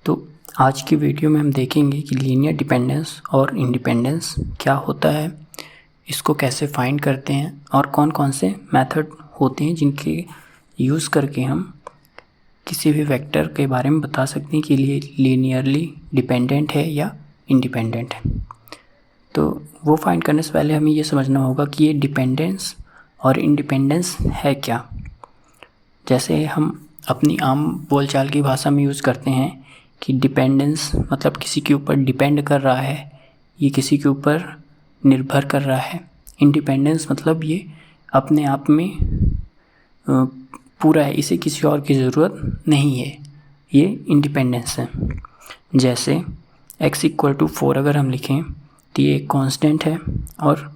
तो आज की वीडियो में हम देखेंगे कि लीनियर डिपेंडेंस और इंडिपेंडेंस क्या होता है, इसको कैसे फाइंड करते हैं और कौन कौन से मेथड होते हैं जिनके यूज़ करके हम किसी भी वेक्टर के बारे में बता सकते हैं कि ये लीनियरली डिपेंडेंट है या इंडिपेंडेंट है। तो वो फाइंड करने से पहले हमें ये समझना होगा कि ये डिपेंडेंस और इंडिपेंडेंस है क्या। जैसे हम अपनी आम बोलचाल की भाषा में यूज़ करते हैं कि डिपेंडेंस मतलब किसी के ऊपर डिपेंड कर रहा है, ये किसी के ऊपर निर्भर कर रहा है। इंडिपेंडेंस मतलब ये अपने आप में पूरा है, इसे किसी और की ज़रूरत नहीं है, ये इंडिपेंडेंस है। जैसे x=4 अगर हम लिखें तो ये एक कांस्टेंट है और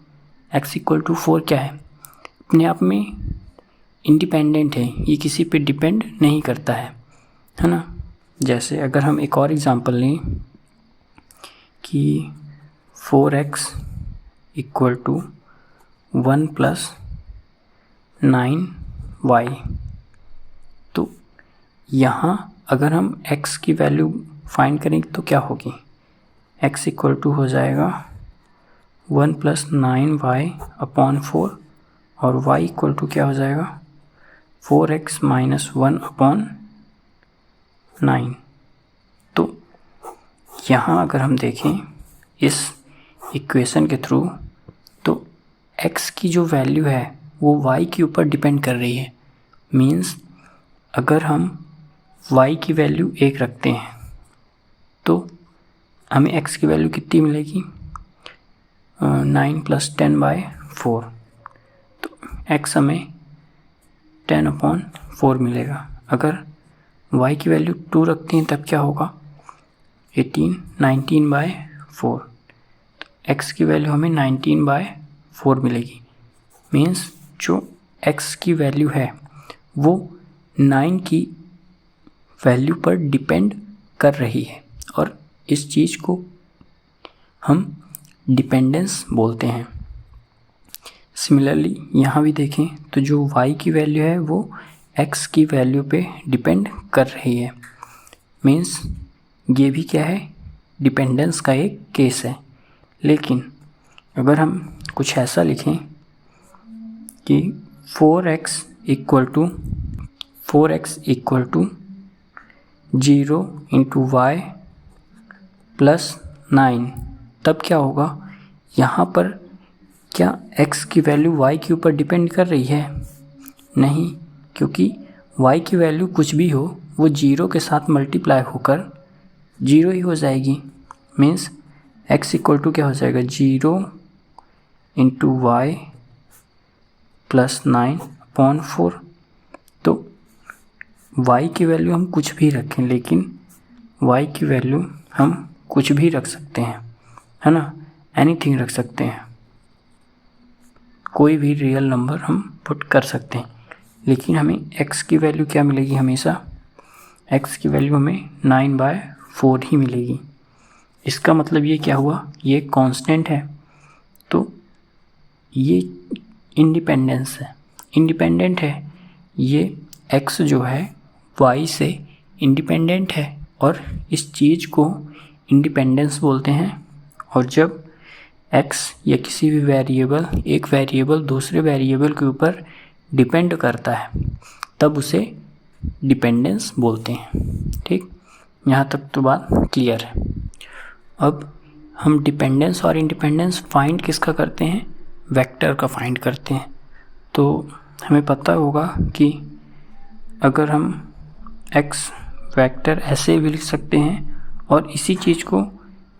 x=4 क्या है, अपने आप में इंडिपेंडेंट है, ये किसी पे डिपेंड नहीं करता है ना। जैसे अगर हम एक और एग्जांपल लें कि 4x = 1 + 9y, तो यहाँ अगर हम x की वैल्यू फाइंड करें तो क्या होगी, x हो जाएगा 1 + 9y/4 और y क्या हो जाएगा 4x - 1/9। तो यहाँ अगर हम देखें इस इक्वेशन के थ्रू तो x की जो वैल्यू है वो y के ऊपर डिपेंड कर रही है। मीन्स अगर हम y की वैल्यू 1 रखते हैं तो हमें x की वैल्यू कितनी मिलेगी 9 + 10/4, तो x हमें 10/4 मिलेगा। अगर y की वैल्यू 2 रखते हैं तब क्या होगा 19/4, तो x की वैल्यू हमें 19/4 मिलेगी। मीन्स जो x की वैल्यू है वो 9 की वैल्यू पर डिपेंड कर रही है और इस चीज़ को हम डिपेंडेंस बोलते हैं। सिमिलरली यहाँ भी देखें तो जो y की वैल्यू है वो x की वैल्यू पे डिपेंड कर रही है। मीन्स ये भी क्या है, डिपेंडेंस का एक केस है। लेकिन अगर हम कुछ ऐसा लिखें कि 4x = 0 × y + 9, तब क्या होगा, यहाँ पर क्या x की वैल्यू y के ऊपर डिपेंड कर रही है, नहीं, क्योंकि y की वैल्यू कुछ भी हो वो 0 के साथ मल्टीप्लाई होकर 0 ही हो जाएगी। मीन्स x क्या हो जाएगा 0 × y + 9/4। तो y की वैल्यू हम कुछ भी रखें, लेकिन y की वैल्यू हम कुछ भी रख सकते हैं, है ना, एनीथिंग रख सकते हैं, कोई भी रियल नंबर हम पुट कर सकते हैं। लेकिन हमें x की वैल्यू क्या मिलेगी, हमेशा x की वैल्यू हमें 9/4 ही मिलेगी। इसका मतलब ये क्या हुआ, ये कांस्टेंट है, तो ये इंडिपेंडेंट है। ये x जो है y से इंडिपेंडेंट है और इस चीज़ को इंडिपेंडेंस बोलते हैं। और जब x या किसी भी वेरिएबल, एक वेरिएबल दूसरे वेरिएबल के ऊपर डिपेंड करता है तब उसे डिपेंडेंस बोलते हैं। ठीक, यहाँ तक तो बात क्लियर है। अब हम डिपेंडेंस और इंडिपेंडेंस फाइंड किसका करते हैं, वेक्टर का फाइंड करते हैं। तो हमें पता होगा कि अगर हम x वेक्टर ऐसे भी लिख सकते हैं और इसी चीज़ को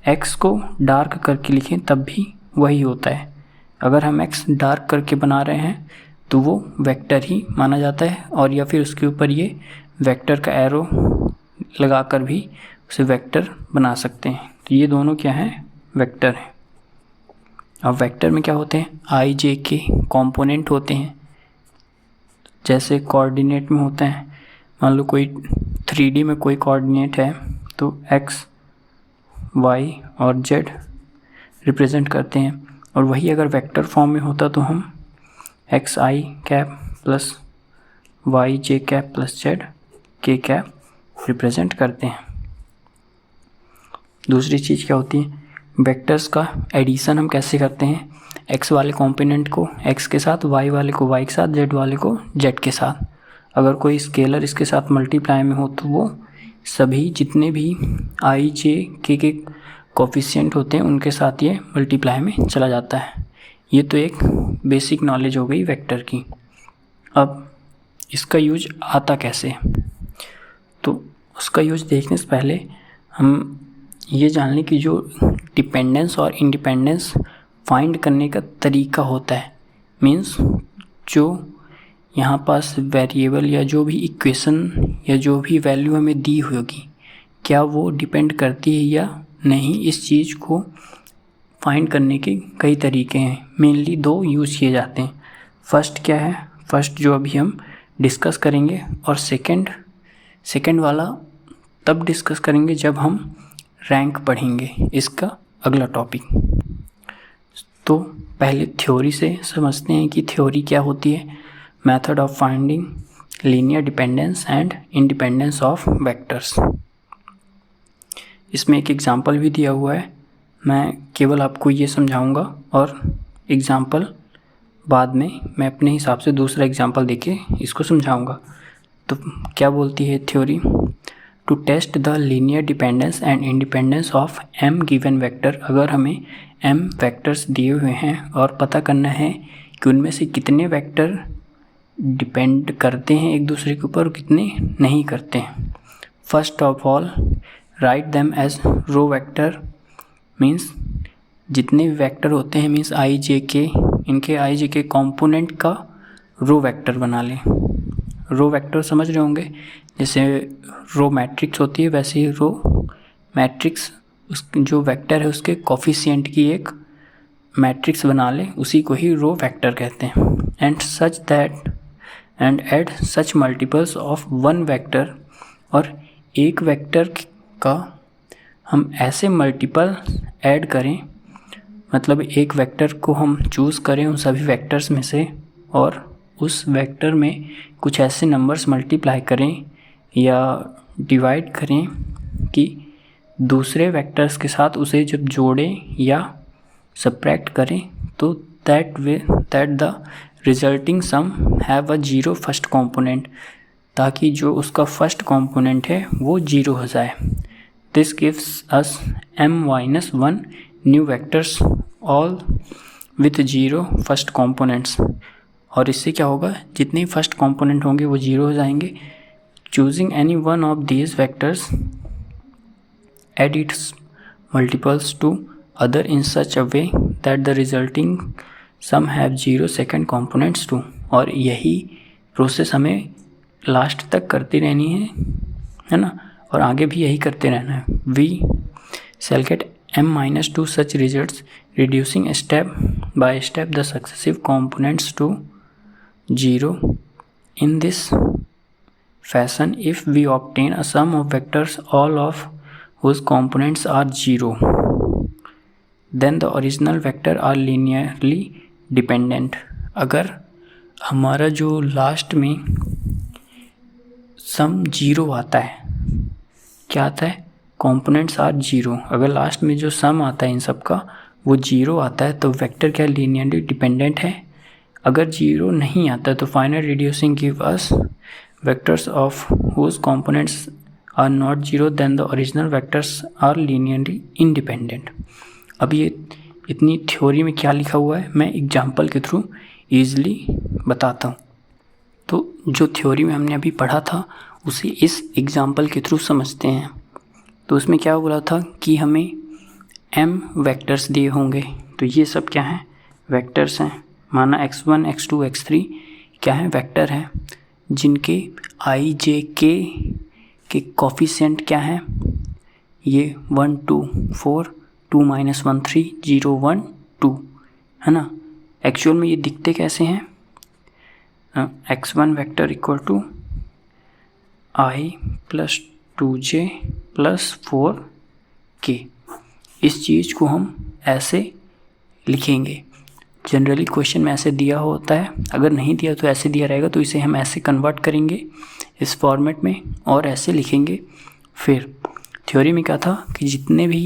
x को डार्क करके लिखें तब भी वही होता है। अगर हम x डार्क करके बना रहे हैं तो वो वेक्टर ही माना जाता है, और या फिर उसके ऊपर ये वेक्टर का एरो लगाकर भी उसे वेक्टर बना सकते हैं। तो ये दोनों क्या हैं, वेक्टर हैं। अब वेक्टर में क्या होते हैं, i j के कंपोनेंट होते हैं। जैसे कोऑर्डिनेट में होते हैं, मान लो कोई 3D में कोई कोऑर्डिनेट है तो x y और z रिप्रेजेंट करते हैं, और वही अगर वेक्टर फॉर्म में होता तो हम xi cap plus y j cap plus z k cap represent करते हैं। दूसरी चीज़ क्या होती है, वेक्टर्स का एडिशन हम कैसे करते हैं, एक्स वाले कॉम्पोनेंट को एक्स के साथ, वाई वाले को वाई के साथ, जेड वाले को जेड के साथ। अगर कोई स्केलर इसके साथ मल्टीप्लाई में हो तो वो सभी जितने भी आई जे के कोफिशिएंट होते हैं उनके साथ ये मल्टीप्लाई में चला जाता है। ये तो एक बेसिक नॉलेज हो गई वेक्टर की। अब इसका यूज आता कैसे, तो उसका यूज देखने से पहले हम ये जान लें कि जो डिपेंडेंस और इंडिपेंडेंस फाइंड करने का तरीका होता है, मीन्स जो यहाँ पास वेरिएबल या जो भी इक्वेशन या जो भी वैल्यू हमें दी होगी क्या वो डिपेंड करती है या नहीं, इस चीज़ को फाइंड करने के कई तरीके हैं। मेनली दो यूज़ किए जाते हैं। फर्स्ट क्या है, फर्स्ट जो अभी हम डिस्कस करेंगे, और सेकंड वाला तब डिस्कस करेंगे जब हम रैंक पढ़ेंगे इसका अगला टॉपिक। तो पहले थ्योरी से समझते हैं कि थ्योरी क्या होती है। Method of finding linear dependence and independence of vectors. इसमें एक एग्जांपल भी दिया हुआ है, मैं केवल आपको ये समझाऊंगा और एग्जांपल बाद में मैं अपने हिसाब से दूसरा एग्जांपल देके इसको समझाऊंगा। तो क्या बोलती है theory, to test the linear dependence and independence of m given vector. अगर हमें एम वेक्टर्स दिए हुए हैं और पता करना है कि उनमें से कितने वेक्टर डिपेंड करते हैं एक दूसरे के ऊपर और कितने नहीं करते हैं। First of all write them as row vector, means जितने वेक्टर होते हैं मीन्स आई जे के, इनके आई जे के कॉम्पोनेंट का रो वेक्टर बना लें। रो वेक्टर समझ रहे होंगे, जैसे रो मैट्रिक्स होती है वैसे ही रो मैट्रिक्स उस जो वेक्टर है उसके कोफिशिएंट की एक मैट्रिक्स बना लें, उसी को ही रो वेक्टर कहते हैं। And add such multiples of one vector, और एक वेक्टर का हम ऐसे मल्टीपल ऐड करें, मतलब एक वेक्टर को हम चूज़ करें उन सभी वेक्टर्स में से और उस वेक्टर में कुछ ऐसे नंबर्स मल्टीप्लाई करें या डिवाइड करें कि दूसरे वेक्टर्स के साथ उसे जब जोड़ें या सब्ट्रैक्ट करें तो that the resulting sum have a zero first component, ताकि जो उसका फर्स्ट कंपोनेंट है वो जीरो हो जाए। This gives us m-1 new vectors all with zero first components. और इससे क्या होगा, जितने फर्स्ट कंपोनेंट होंगे वो जीरो हो जाएंगे। Choosing any one of these vectors add its multiples to other in such a way that the resulting sum have zero second components too। और यही प्रोसेस हमें लास्ट तक करती रहनी है ना, और आगे भी यही करते रहना है। We shall get m-2 such results reducing step by step the successive components to zero in this fashion if we obtain a sum of vectors all of whose components are zero, then the original vector are linearly dependent। अगर हमारा जो last में sum zero आता है, क्या आता है, components are zero, अगर लास्ट में जो सम आता है इन सब का वो जीरो आता है तो वेक्टर क्या लीनियरली डिपेंडेंट है। अगर जीरो नहीं आता तो final reducing give us vectors of whose components are not zero then the original vectors are linearly independent। अब ये इतनी थ्योरी में क्या लिखा हुआ है मैं एग्जांपल के थ्रू ईजिली बताता हूँ। तो जो थ्योरी में हमने अभी पढ़ा था उसे इस एग्जांपल के थ्रू समझते हैं। तो उसमें क्या बोला था कि हमें m वेक्टर्स दिए होंगे, तो ये सब क्या हैं, वेक्टर्स हैं। माना x1 x2 x3 क्या है, वेक्टर हैं, जिनके i j k के कोफिशिएंट क्या है, ये 1 2 4 2 -1 3 0 1 2 है ना। एक्चुअल में ये दिखते कैसे हैं, x1 vector equal to i + 2j + 4k। इस चीज़ को हम ऐसे लिखेंगे। जनरली क्वेश्चन में ऐसे दिया होता है, अगर नहीं दिया तो ऐसे दिया रहेगा, तो इसे हम ऐसे कन्वर्ट करेंगे इस फॉर्मेट में और ऐसे लिखेंगे। फिर थ्योरी में क्या था कि जितने भी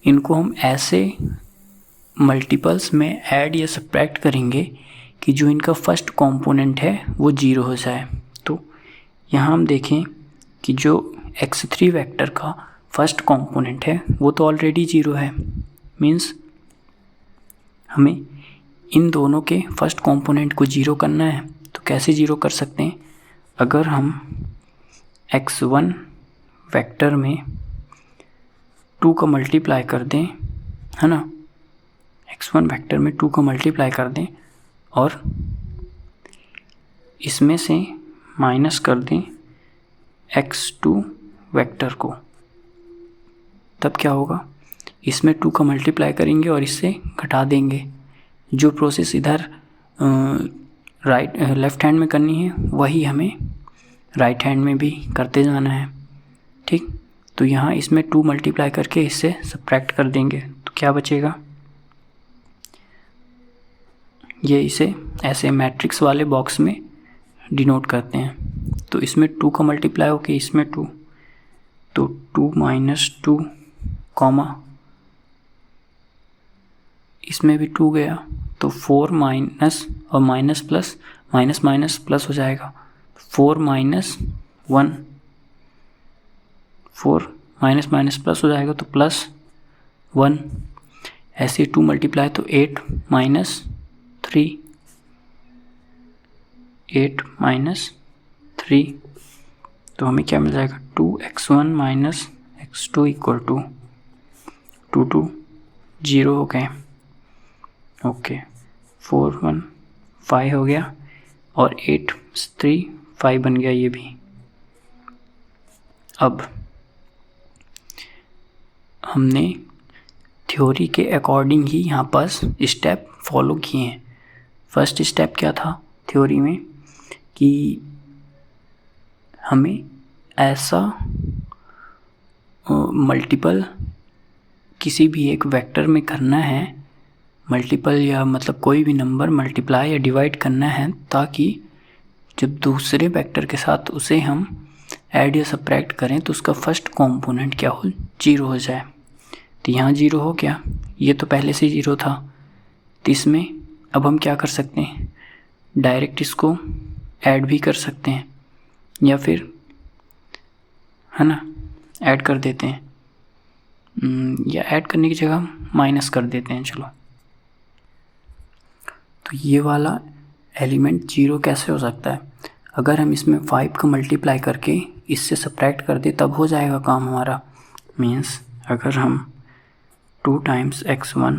इनको हम ऐसे मल्टीपल्स में ऐड या सब्ट्रैक्ट करेंगे कि जो इनका फर्स्ट कंपोनेंट है वो 0 हो जाए। तो यहाँ हम देखें कि जो x3 वेक्टर का फर्स्ट कंपोनेंट है वो तो ऑलरेडी 0 है, मीन्स हमें इन दोनों के फर्स्ट कंपोनेंट को 0 करना है। तो कैसे 0 कर सकते हैं? अगर हम x1 वेक्टर में 2 का मल्टीप्लाई कर दें, है ना, x1 वेक्टर में 2 का मल्टीप्लाई कर दें और इसमें से माइनस कर दें x2 वेक्टर को, तब क्या होगा? इसमें 2 का मल्टीप्लाई करेंगे और इससे घटा देंगे। जो प्रोसेस इधर लेफ्ट हैंड में करनी है वही हमें राइट हैंड में भी करते जाना है, ठीक। तो यहाँ इसमें 2 मल्टीप्लाई करके इससे सब्ट्रैक्ट कर देंगे तो क्या बचेगा? ये इसे ऐसे मैट्रिक्स वाले बॉक्स में डिनोट करते हैं। तो इसमें 2 का मल्टीप्लाई होके इसमें 2, तो 2 माइनस 2 कॉमा इसमें भी 2 गया, तो 4 माइनस और minus plus, minus minus plus हो जाएगा, 4 माइनस 1, 4 माइनस माइनस प्लस हो जाएगा तो प्लस 1, ऐसे 2 मल्टीप्लाई तो 8 माइनस 3, 8 माइनस 3, तो हमें क्या मिल जाएगा? 2x1 minus x2 equal to 2 0 हो गए। ओके, 4 1 5 हो गया और 8 3 5 बन गया ये भी। अब हमने थ्योरी के अकॉर्डिंग ही यहाँ पर स्टेप फॉलो किए हैं। फर्स्ट स्टेप क्या था थ्योरी में कि हमें ऐसा मल्टीपल किसी भी एक वेक्टर में करना है, मल्टीपल या मतलब कोई भी नंबर मल्टीप्लाई या डिवाइड करना है, ताकि जब दूसरे वेक्टर के साथ उसे हम ऐड या सब्ट्रैक्ट करें तो उसका फर्स्ट कंपोनेंट क्या हो? 0 हो जाए। तो यहाँ 0 हो गया, ये तो पहले से 0 था। तो इसमें अब हम क्या कर सकते हैं? डायरेक्ट इसको ऐड भी कर सकते हैं या फिर, है ना, ऐड कर देते हैं, या ऐड करने की जगह माइनस कर देते हैं। चलो, तो ये वाला एलिमेंट 0 कैसे हो सकता है? अगर हम इसमें 5 का मल्टीप्लाई करके इससे सब्ट्रैक्ट कर दे तब हो जाएगा काम हमारा। मीन्स अगर हम 2 टाइम्स x1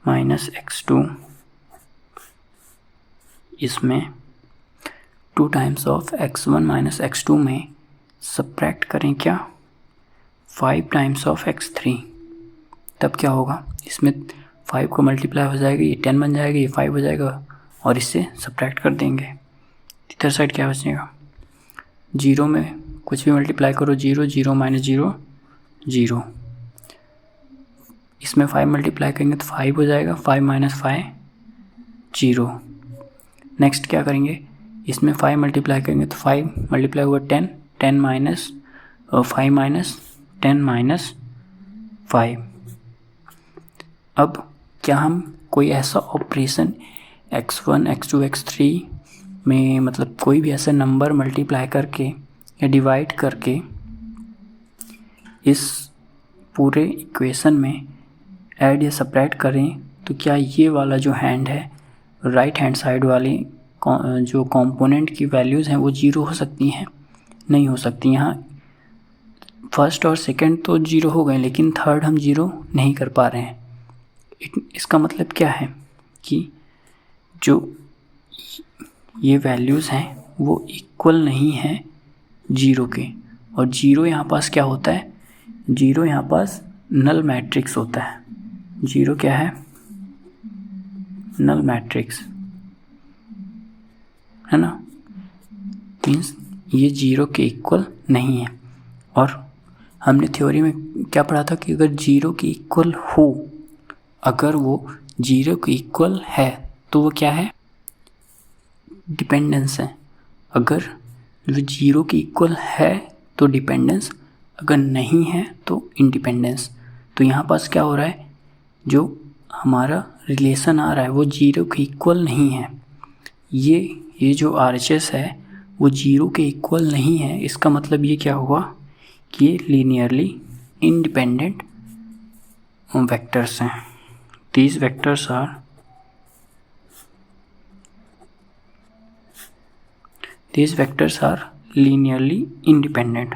माइनस x2, इसमें 2 times of x1 minus x2 में सब्ट्रैक्ट करें क्या? 5 टाइम्स ऑफ x3, तब क्या होगा? इसमें 5 को मल्टीप्लाई हो जाएगा, ये 10 बन जाएगा, ये 5 हो जाएगा और इससे सब्ट्रैक्ट कर देंगे। इधर साइड क्या बचेगा? 0 में कुछ भी मल्टीप्लाई करो, 0 0 माइनस 0 0, इसमें 5 मल्टीप्लाई करेंगे तो 5 हो जाएगा, 5 माइनस 5 0। नेक्स्ट क्या करेंगे? इसमें 5 मल्टीप्लाई करेंगे तो 5 मल्टीप्लाई हुआ 10, 10 माइनस 5 माइनस 10 माइनस 5। अब क्या हम कोई ऐसा ऑपरेशन x1 x2 x3 में, मतलब कोई भी ऐसा नंबर मल्टीप्लाई करके या डिवाइड करके इस पूरे इक्वेशन में ऐड या सब्ट्रैक्ट करें तो क्या ये वाला जो हैंड है, राइट हैंड साइड वाली जो कंपोनेंट की वैल्यूज़ हैं वो 0 हो सकती हैं? नहीं हो सकती। यहाँ फर्स्ट और सेकंड तो 0 हो गए, लेकिन थर्ड हम 0 नहीं कर पा रहे हैं। इसका मतलब क्या है कि जो ये वैल्यूज़ हैं वो इक्वल नहीं हैं 0 के। और 0 यहाँ पास क्या होता है? 0 यहाँ पास नल मैट्रिक्स होता है। 0 क्या है? नल मैट्रिक्स, है ना। मीन्स ये 0 के इक्वल नहीं है। और हमने थ्योरी में क्या पढ़ा था कि अगर 0 के इक्वल हो, अगर वो 0 के इक्वल है तो वो क्या है? डिपेंडेंस है। अगर वो 0 के इक्वल है तो डिपेंडेंस अगर नहीं है तो इंडिपेंडेंस। तो यहाँ पास क्या हो रहा है, जो हमारा रिलेशन आ रहा है वो जीरो के इक्वल नहीं है। ये जो RHS है वो जीरो के इक्वल नहीं है। इसका मतलब ये क्या हुआ कि ये लीनियरली इंडिपेंडेंट वेक्टर्स हैं। These vectors are linearly independent।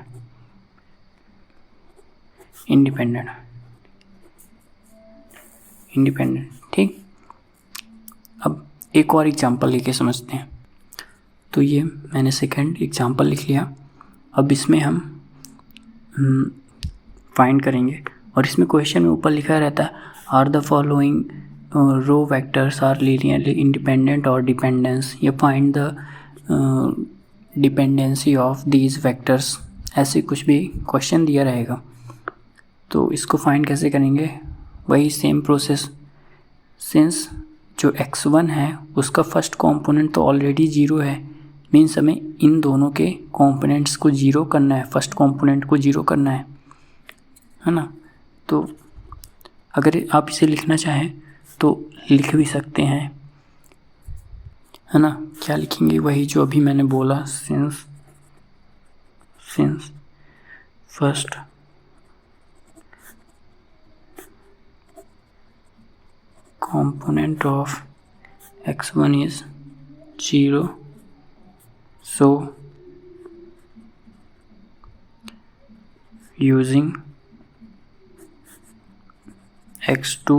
ठीक। अब एक और एग्जांपल लेके समझते हैं। तो ये मैंने सेकंड एग्जांपल लिख लिया। अब इसमें हम फाइंड करेंगे, और इसमें क्वेश्चन में ऊपर लिखा रहता है are the following row vectors are linearly independent और डिपेंडेंस, या find the dependency of these vectors, ऐसे कुछ भी क्वेश्चन दिया रहेगा। तो इसको फाइंड कैसे करेंगे, वही सेम प्रोसेस। सिंस जो x1 है उसका फर्स्ट कंपोनेंट तो ऑलरेडी जीरो है, मीन्स हमें इन दोनों के कंपोनेंट्स को जीरो करना है, फर्स्ट कंपोनेंट को जीरो करना है ना। तो अगर आप इसे लिखना चाहें तो लिख भी सकते हैं, है ना। क्या लिखेंगे, वही जो अभी मैंने बोला, since first component of x1 is 0, so using x2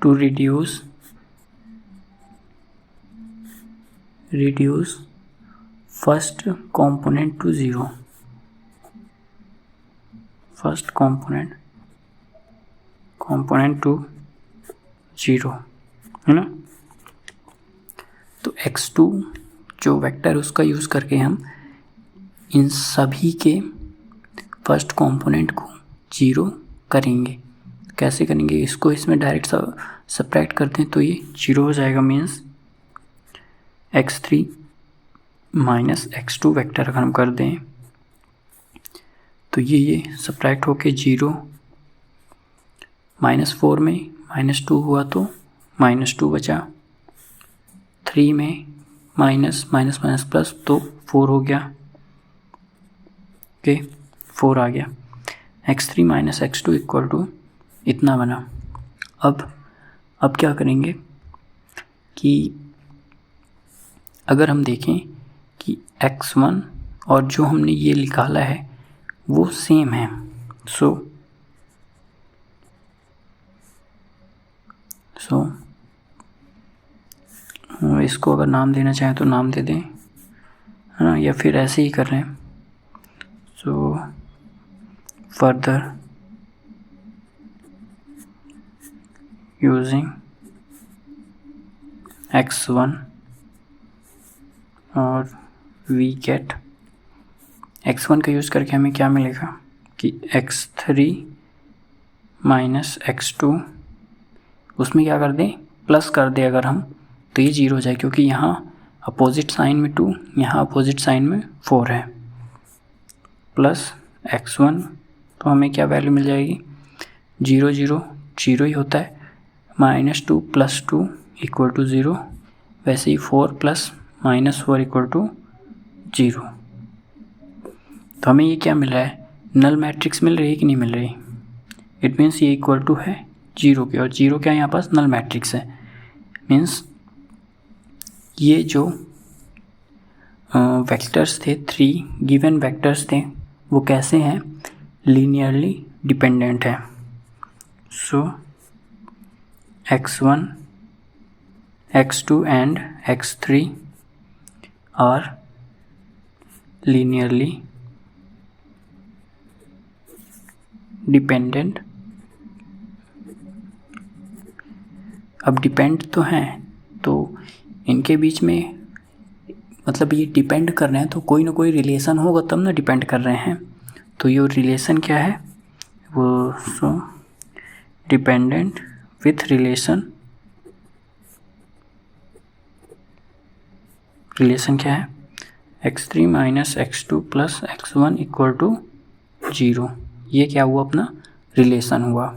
to reduce first component to 0, first component to 0, है ना। तो x2 जो वेक्टर उसका यूज़ करके हम इन सभी के फर्स्ट कंपोनेंट को 0 करेंगे। कैसे करेंगे, इसको इसमें डायरेक्ट सब्ट्रैक्ट करते हैं तो ये 0 हो जाएगा। Means x3 minus x2 vector अगर हम कर दें तो ये सब्ट्रैक्ट होके 0, -4 में -2 हुआ तो -2 बचा, 3 में माइनस प्लस तो 4 हो गया। ओके, 4 आ गया। x3 minus x2 equal to इतना बना। अब क्या करेंगे कि अगर हम देखें कि x1 और जो हमने ये निकाला है वो सेम है, सो इसको अगर नाम देना चाहें तो नाम दे दें, है ना, या फिर ऐसे ही कर रहे हैं। सो फर्दर यूजिंग x1 और वी गेट x1 का यूज़ करके हमें क्या मिलेगा कि x3 माइनस x2, उसमें क्या कर दें, प्लस कर दें अगर हम, तो ये 0 हो जाए, क्योंकि यहाँ अपोजिट साइन में 2, यहाँ अपोजिट साइन में 4 है। प्लस x1 तो हमें क्या वैल्यू मिल जाएगी, 0 ही होता है, -2 + 2 इक्वल टू 0, वैसे ही 4 + -4 इक्वल टू 0। तो हमें ये क्या मिल रहा है, नल मैट्रिक्स मिल रही है कि नहीं मिल रही। इट मीन्स ये इक्वल टू है 0 के, और 0 क्या यहाँ पास नल मैट्रिक्स है। मीन्स ये जो वेक्टर्स थे, 3 गिवन वेक्टर्स थे, वो कैसे हैं, लीनियरली डिपेंडेंट है। सो x1, x2 and x3 are linearly dependent. अब डिपेंड तो हैं, तो इनके बीच में मतलब ये डिपेंड कर रहे हैं तो कोई ना कोई रिलेशन होगा तब ना डिपेंड कर रहे हैं। तो ये रिलेशन क्या है, वो सो डिपेंडेंट विथ रिलेशन क्या है, x3 minus x2 plus x1 equal to 0। ये क्या हुआ, अपना रिलेशन हुआ।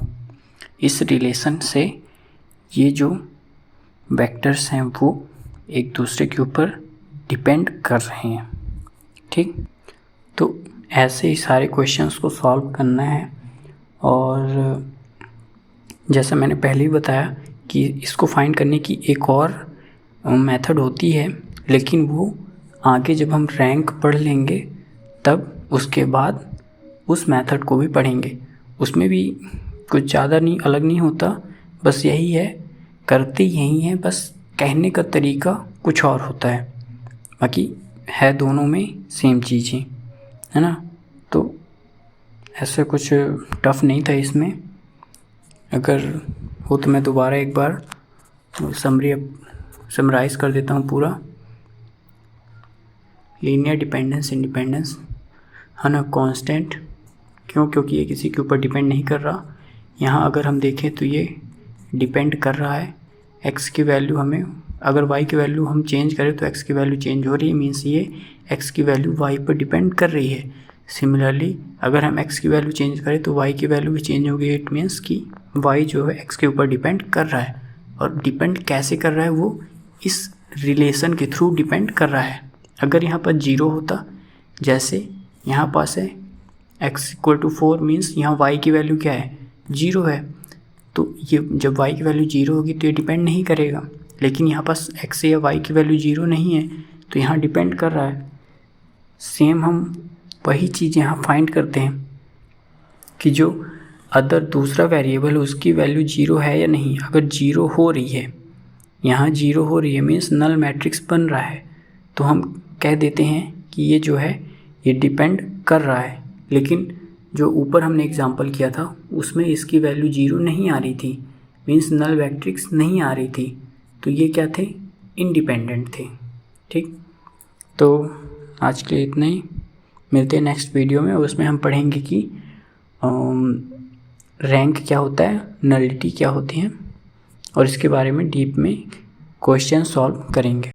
इस रिलेशन से ये जो वेक्टर्स हैं वो एक दूसरे के ऊपर डिपेंड कर रहे हैं। ठीक, तो ऐसे ही सारे क्वेश्चंस को सॉल्व करना है। और जैसा मैंने पहले ही बताया कि इसको फाइंड करने की एक और मेथड होती है, लेकिन वो आगे जब हम रैंक पढ़ लेंगे तब उसके बाद उस मेथड को भी पढ़ेंगे। उसमें भी कुछ ज़्यादा नहीं अलग नहीं होता, बस यही है, करते यही है, बस कहने का तरीका कुछ और होता है, बाकी है दोनों में सेम चीज़ें, है ना। तो ऐसे कुछ टफ नहीं था इसमें। अगर हो तो मैं दोबारा एक बार समराइज़ कर देता हूँ पूरा। लीनियर डिपेंडेंस इंडिपेंडेंस है ना, कांस्टेंट क्यों, क्योंकि ये किसी के ऊपर डिपेंड नहीं कर रहा। यहाँ अगर हम देखें तो ये डिपेंड कर रहा है। x की वैल्यू हमें, अगर y की वैल्यू हम चेंज करें तो x की वैल्यू चेंज हो रही है, मीन्स ये x की वैल्यू y पर डिपेंड कर रही है। सिमिलरली अगर हम x की वैल्यू चेंज करें तो y की वैल्यू भी चेंज होगी। इट मीन्स कि y जो है x के ऊपर डिपेंड कर रहा है। और डिपेंड कैसे कर रहा है, वो इस रिलेशन के थ्रू डिपेंड कर रहा है। अगर यहाँ पर 0 होता, जैसे यहाँ पास है x इक्वल टू 4, मीन्स यहाँ y की वैल्यू क्या है, 0 है, तो ये जब y की वैल्यू 0 होगी तो ये डिपेंड नहीं करेगा। लेकिन यहाँ पास x या y की वैल्यू 0 नहीं है तो यहाँ डिपेंड कर रहा है। सेम हम वही चीज़ यहाँ फाइंड करते हैं कि जो अदर दूसरा वेरिएबल है उसकी वैल्यू 0 है या नहीं। अगर 0 हो रही है, यहाँ 0 हो रही है, मीन्स नल मैट्रिक्स बन रहा है, तो हम कह देते हैं कि ये जो है ये डिपेंड कर रहा है। लेकिन जो ऊपर हमने एग्जांपल किया था उसमें इसकी वैल्यू 0 नहीं आ रही थी, मीन्स नल मैट्रिक्स नहीं आ रही थी, तो ये क्या थे, इंडिपेंडेंट थे। ठीक, तो आज के लिए इतना ही। मिलते हैं नेक्स्ट वीडियो में, उसमें हम पढ़ेंगे कि रैंक क्या होता है, नलिटी क्या होती हैं, और इसके बारे में डीप में क्वेश्चन सॉल्व करेंगे।